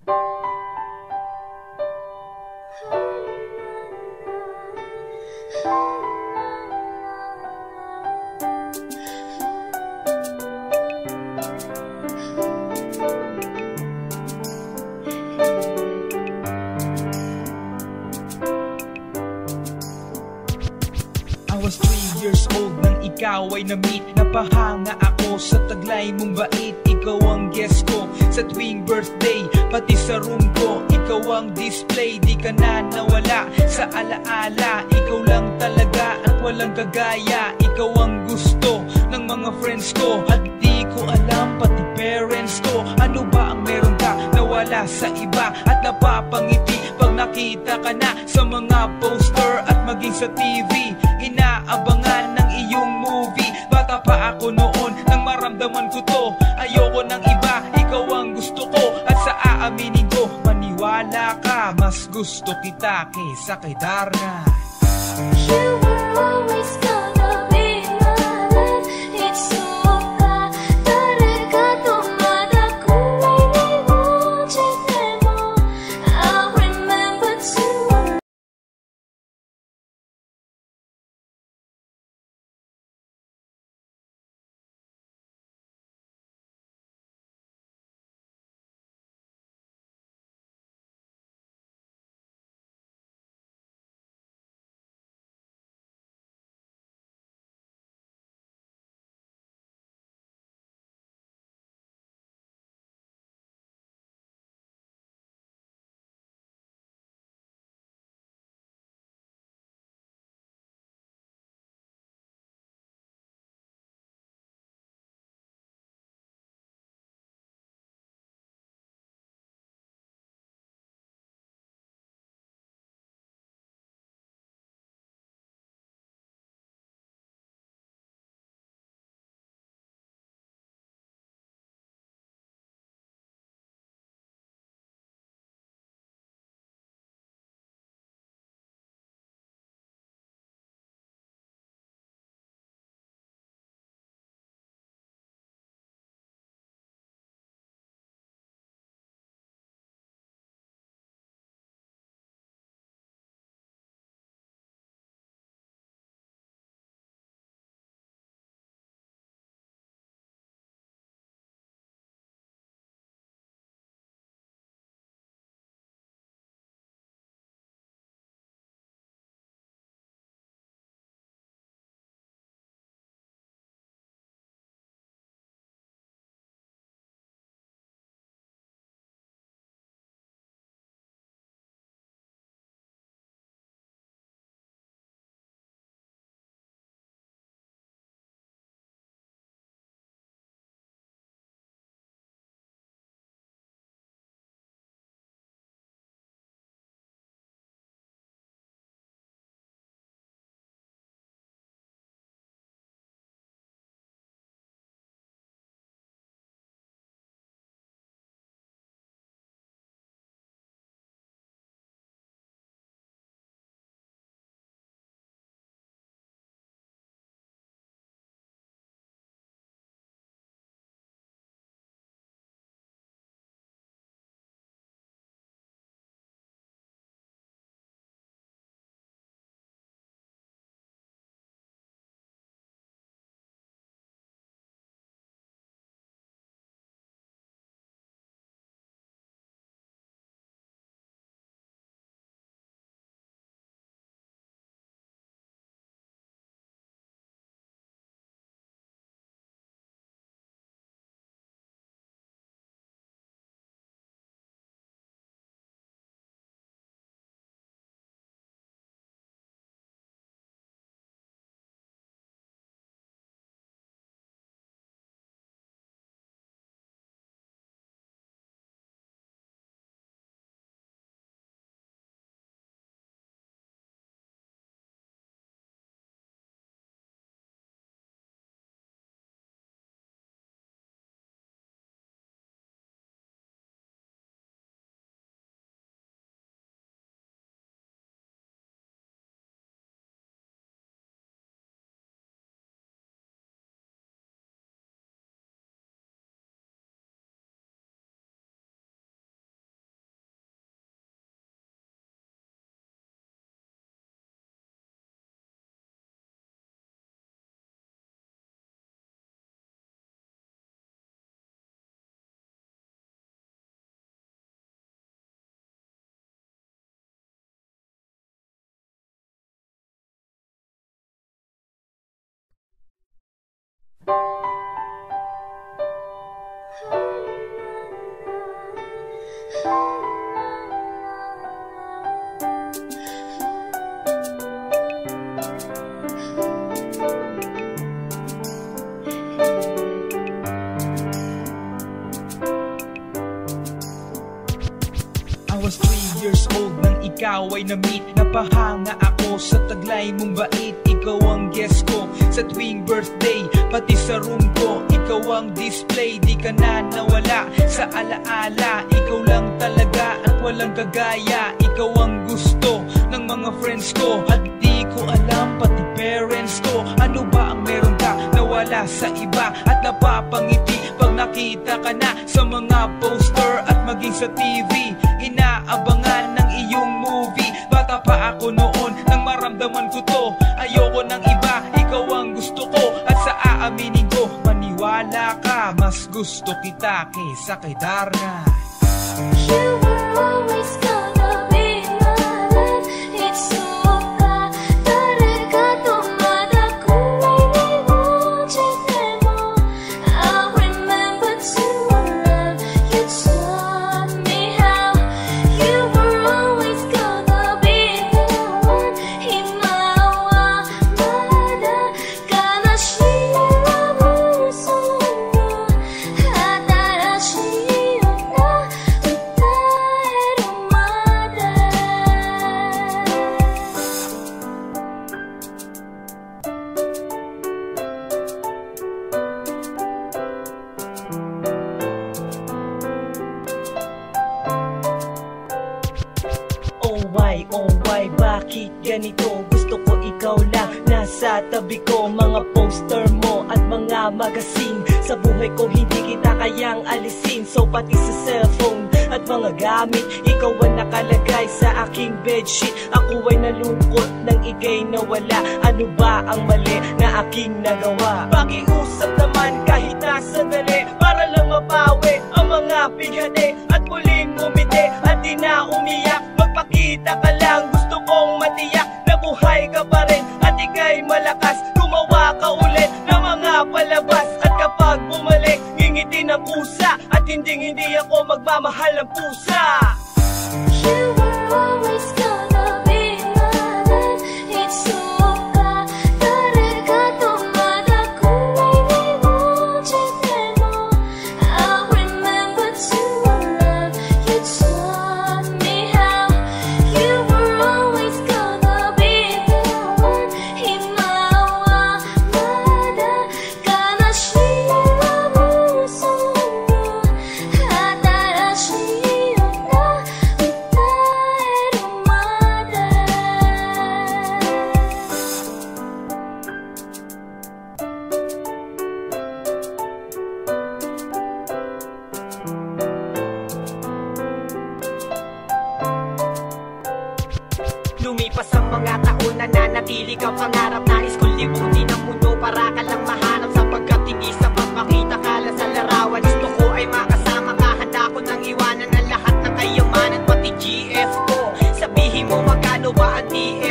I was 3 years old nang ikaw ay na-meet. Napahanga ako sa taglay mong bait. Ikaw ang guest ko sa tuwing birthday, pati sa room ko. Ikaw ang display, di ka na nawala sa alaala. Ikaw lang talaga at walang kagaya. Ikaw ang gusto ng mga friends ko, at di ko alam pati parents ko. Ano ba ang meron ka na wala sa iba, at napapangiti pag nakita ka na sa mga poster at maging sa TV. Inaabangan ng iyong movie. Bata pa ako noon nang maramdaman ko to. Ayoko ng iba, ikaw ang gusto ko. At sa aaminin ko, maniwala ka, mas gusto kita kaysa kay Darna. You were always gonna be my love. It's so bad. Talaga tumada kung may naiwanag mo. I'll remember to I was 3 years old nang ikaw ay na-meet. Napahanga ako sa taglay mong bait. Ikaw ang guest ko sa tuwing birthday, pati sa room ko. Ikaw ang display, di ka na nawala sa alaala. Ikaw lang talaga at walang kagaya. Ikaw ang gusto ng mga friends ko, at di ko alam pati parents ko. Ano ba ang meron ka na wala sa iba, at napapangiti pag nakita ka na sa mga poster at maging sa TV. Inaabangan ng iyong movie. Bata pa ako noon nang maramdaman ko to. Ayoko ng iba, ikaw ang gusto ko. At sa aaminin ko, maniwala ka, mas gusto kita kaysa kay Darna. You were always gonna be my love. It's so bad. 다래가 또마다 꿈이 이루어질 때도 I remember to love you taught me how. You were always gonna be the one. 희망마다 가나시라고 소문 하다라시였나 Oh why, bakit ganito? Gusto ko ikaw lang nasa tabi ko. Mga poster mo at mga magazine, sa buhay ko hindi kita kayang alisin. So pati sa cellphone at mga gamit, ikaw ang nakalagay sa aking bedsheet. Ako ay nalungkot nang ika'y nawala. Ano ba ang mali na aking nagawa? Pakiusap naman kahit na sandali, para lang mapawi ang mga bighati at muling umiti at di na umiyak. Magpakita ka lang, gusto kong matiyak na buhay ka pa rin at ika'y malakas. Gumawa ka ulit ng mga palabas, at kapag bumalik, ngingiti ng pusa, at hindi ako magmamahal ng pusa. You were always gonna be my love. It's so bad. 다래가 또마다 꿈이 이루어질 때도 I remember to love you taught me how. You were always gonna be the one. 희망마다 가나시라고 소문 하다라시였나 Lumipas ang mga taon, nananatili kang pangarap. Nais kong libutin ang mundo para ka lang mahanap, sapagkat hindi sapat makita ka lang sa larawan. Gusto ko ay makasama ka, handa ko nang iwanan ang lahat ng kayamanan, pati GF ko. Sabihin mo magkano ba ang TF